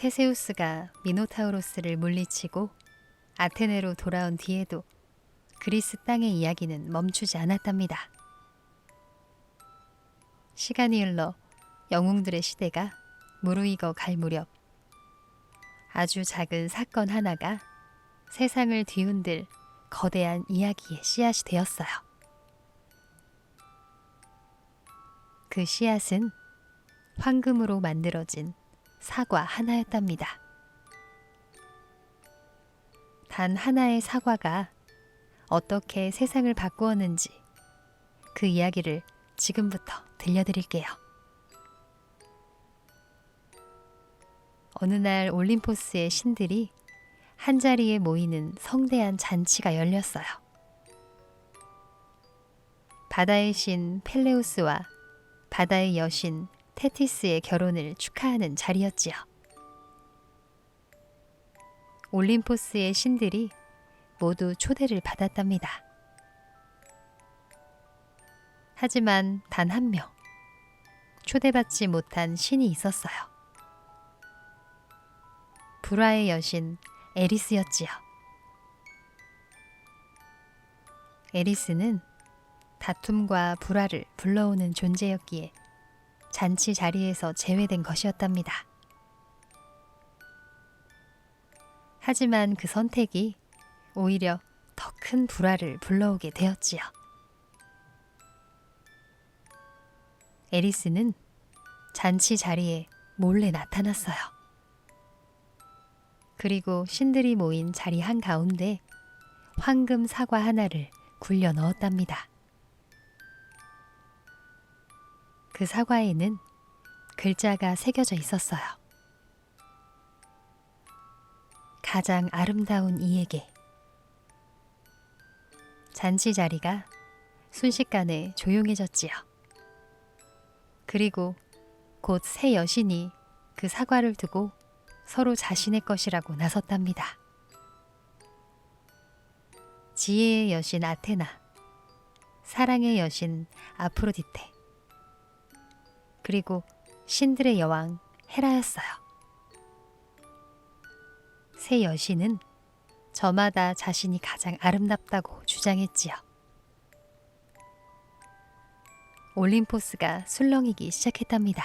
테세우스가 미노타우로스를 물리치고 아테네로 돌아온 뒤에도 그리스 땅의 이야기는 멈추지 않았답니다. 시간이 흘러 영웅들의 시대가 무르익어 갈 무렵 아주 작은 사건 하나가 세상을 뒤흔들 거대한 이야기의 씨앗이 되었어요. 그 씨앗은 황금으로 만들어진 사과 하나였답니다. 단 하나의 사과가 어떻게 세상을 바꾸었는지 그 이야기를 지금부터 들려드릴게요. 어느 날 올림포스의 신들이 한자리에 모이는 성대한 잔치가 열렸어요. 바다의 신 펠레우스와 바다의 여신 테티스의 결혼을 축하하는 자리였지요. 올림포스의 신들이 모두 초대를 받았답니다. 하지만 단 한 명, 초대받지 못한 신이 있었어요. 불화의 여신 에리스였지요. 에리스는 다툼과 불화를 불러오는 존재였기에 잔치 자리에서 제외된 것이었답니다. 하지만 그 선택이 오히려 더 큰 불화를 불러오게 되었지요. 에리스는 잔치 자리에 몰래 나타났어요. 그리고 신들이 모인 자리 한가운데 황금 사과 하나를 굴려 넣었답니다. 그 사과에는 글자가 새겨져 있었어요. 가장 아름다운 이에게. 잔치 자리가 순식간에 조용해졌지요. 그리고 곧 새 여신이 그 사과를 두고 서로 자신의 것이라고 나섰답니다. 지혜의 여신 아테나, 사랑의 여신 아프로디테, 그리고 신들의 여왕 헤라였어요. 새 여신은 저마다 자신이 가장 아름답다고 주장했지요. 올림포스가 술렁이기 시작했답니다.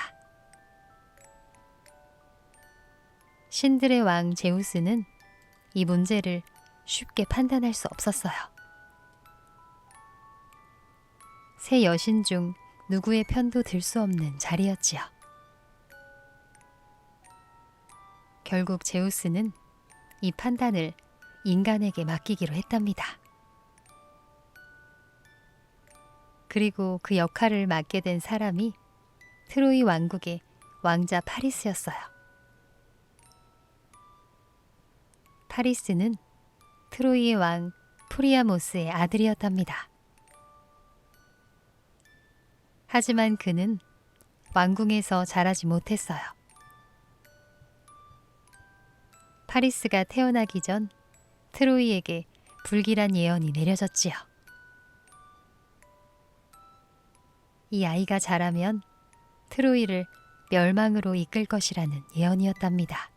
신들의 왕 제우스는 이 문제를 쉽게 판단할 수 없었어요. 새 여신 중 누구의 편도 들 수 없는 자리였지요. 결국 제우스는 이 판단을 인간에게 맡기기로 했답니다. 그리고 그 역할을 맡게 된 사람이 트로이 왕국의 왕자 파리스였어요. 파리스는 트로이의 왕 프리아모스의 아들이었답니다. 하지만 그는 왕궁에서 자라지 못했어요. 파리스가 태어나기 전 트로이에게 불길한 예언이 내려졌지요. 이 아이가 자라면 트로이를 멸망으로 이끌 것이라는 예언이었답니다.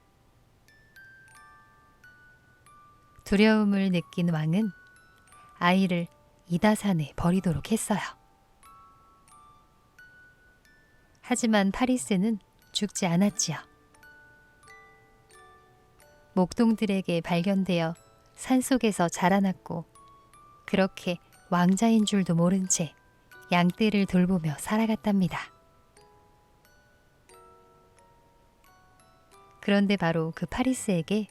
두려움을 느낀 왕은 아이를 이다산에 버리도록 했어요. 하지만 파리스는 죽지 않았지요. 목동들에게 발견되어 산속에서 자라났고 그렇게 왕자인 줄도 모른 채 양떼를 돌보며 살아갔답니다. 그런데 바로 그 파리스에게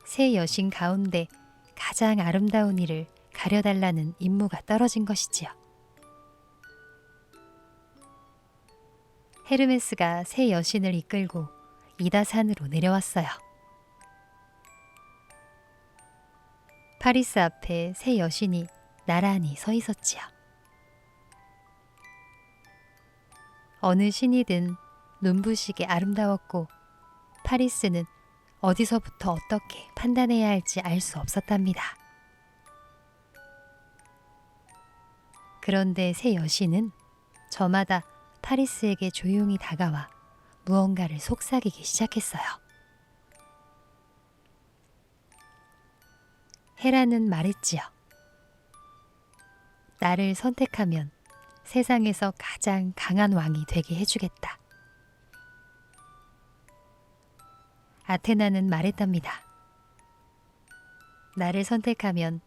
새 여신 가운데 가장 아름다운 이를 가려달라는 임무가 떨어진 것이지요. 헤르메스가 새 여신을 이끌고 이다산으로 내려왔어요. 파리스 앞에 새 여신이 나란히 서 있었지요. 어느 신이든 눈부시게 아름다웠고 파리스는 어디서부터 어떻게 판단해야 할지 알 수 없었답니다. 그런데 새 여신은 저마다 파리스에게 조용히 다가와 무언가를 속삭이기 시작했어요. 헤라는 말했지요. 나를 선택하면 세상에서 가장 강한 왕이 되게 해주겠다. 아테나는 말했답니다. 나를 선택하면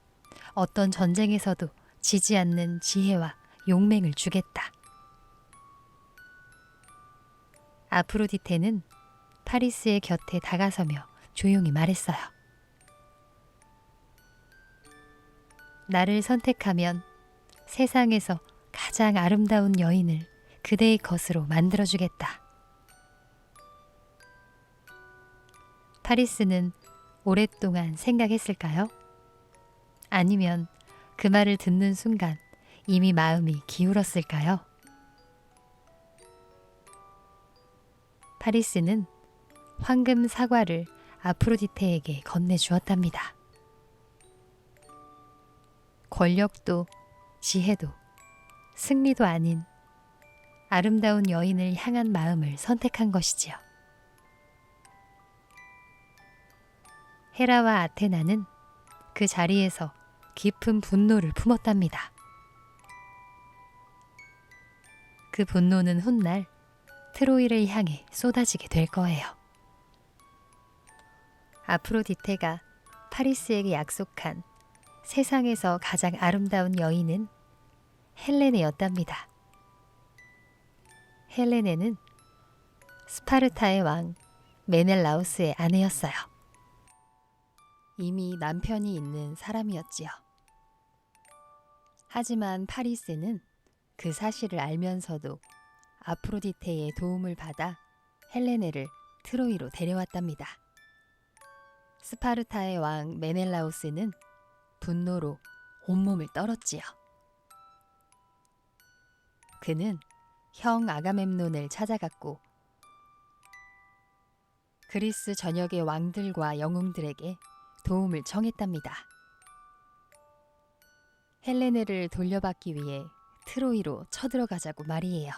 어떤 전쟁에서도 지지 않는 지혜와 용맹을 주겠다. 아프로디테는 파리스의 곁에 다가서며 조용히 말했어요. 나를 선택하면 세상에서 가장 아름다운 여인을 그대의 것으로 만들어주겠다. 파리스는 오랫동안 생각했을까요? 아니면 그 말을 듣는 순간 이미 마음이 기울었을까요? 파리스는 황금 사과를 아프로디테에게 건네주었답니다. 권력도 지혜도 승리도 아닌 아름다운 여인을 향한 마음을 선택한 것이지요. 헤라와 아테나는 그 자리에서 깊은 분노를 품었답니다. 그 분노는 훗날 트로이를 향해 쏟아지게 될 거예요. 아프로디테가 파리스에게 약속한 세상에서 가장 아름다운 여인은 헬레네였답니다. 헬레네는 스파르타의 왕 메넬라우스의 아내였어요. 이미 남편이 있는 사람이었지요. 하지만 파리스는 그 사실을 알면서도 아프로디테의 도움을 받아 헬레네를 트로이로 데려왔답니다. 스파르타의 왕 메넬라우스는 분노로 온몸을 떨었지요. 그는 형 아가멤논을 찾아갔고 그리스 전역의 왕들과 영웅들에게 도움을 청했답니다. 헬레네를 돌려받기 위해 트로이로 쳐들어가자고 말이에요.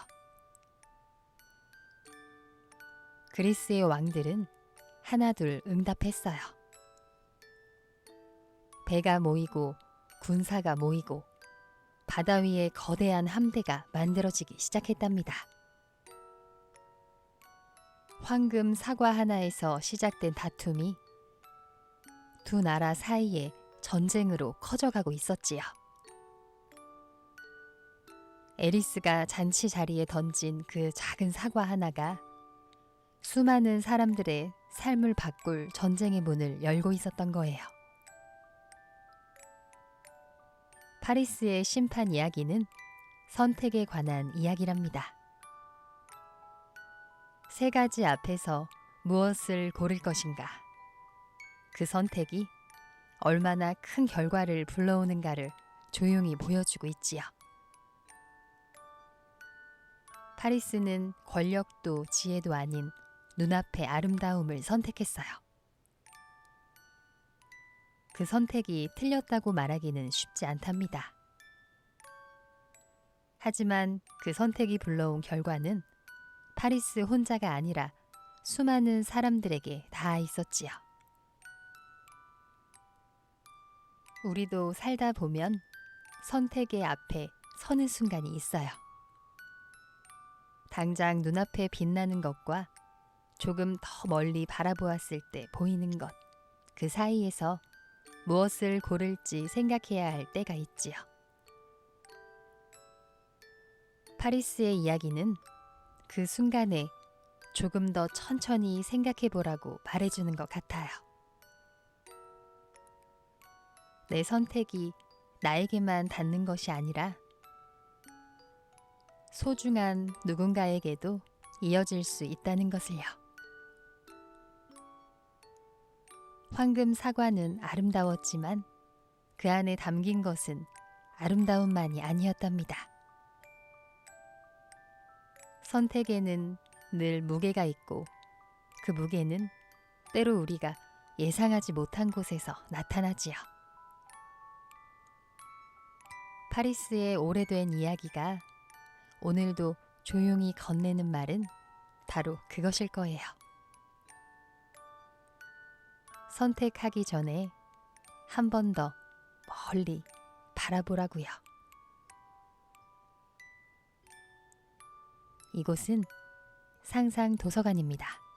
그리스의 왕들은 하나둘 응답했어요. 배가 모이고 군사가 모이고 바다 위에 거대한 함대가 만들어지기 시작했답니다. 황금 사과 하나에서 시작된 다툼이 두 나라 사이에 전쟁으로 커져가고 있었지요. 에리스가 잔치 자리에 던진 그 작은 사과 하나가 수많은 사람들의 삶을 바꿀 전쟁의 문을 열고 있었던 거예요. 파리스의 심판 이야기는 선택에 관한 이야기랍니다. 세 가지 앞에서 무엇을 고를 것인가? 그 선택이 얼마나 큰 결과를 불러오는가를 조용히 보여주고 있지요. 파리스는 권력도 지혜도 아닌 눈앞의 아름다움을 선택했어요. 그 선택이 틀렸다고 말하기는 쉽지 않답니다. 하지만 그 선택이 불러온 결과는 파리스 혼자가 아니라 수많은 사람들에게 닿아 있었지요. 우리도 살다 보면 선택의 앞에 서는 순간이 있어요. 당장 눈앞에 빛나는 것과 조금 더 멀리 바라보았을 때 보이는 것, 그 사이에서 무엇을 고를지 생각해야 할 때가 있지요. 파리스의 이야기는 그 순간에 조금 더 천천히 생각해 보라고 말해주는 것 같아요. 내 선택이 나에게만 닿는 것이 아니라 소중한 누군가에게도 이어질 수 있다는 것을요. 황금 사과는 아름다웠지만 그 안에 담긴 것은 아름다움만이 아니었답니다. 선택에는 늘 무게가 있고 그 무게는 때로 우리가 예상하지 못한 곳에서 나타나지요. 파리스의 오래된 이야기가 오늘도 조용히 건네는 말은 바로 그것일 거예요. 선택하기 전에 한 번 더 멀리 바라보라고요. 이곳은 상상 도서관입니다.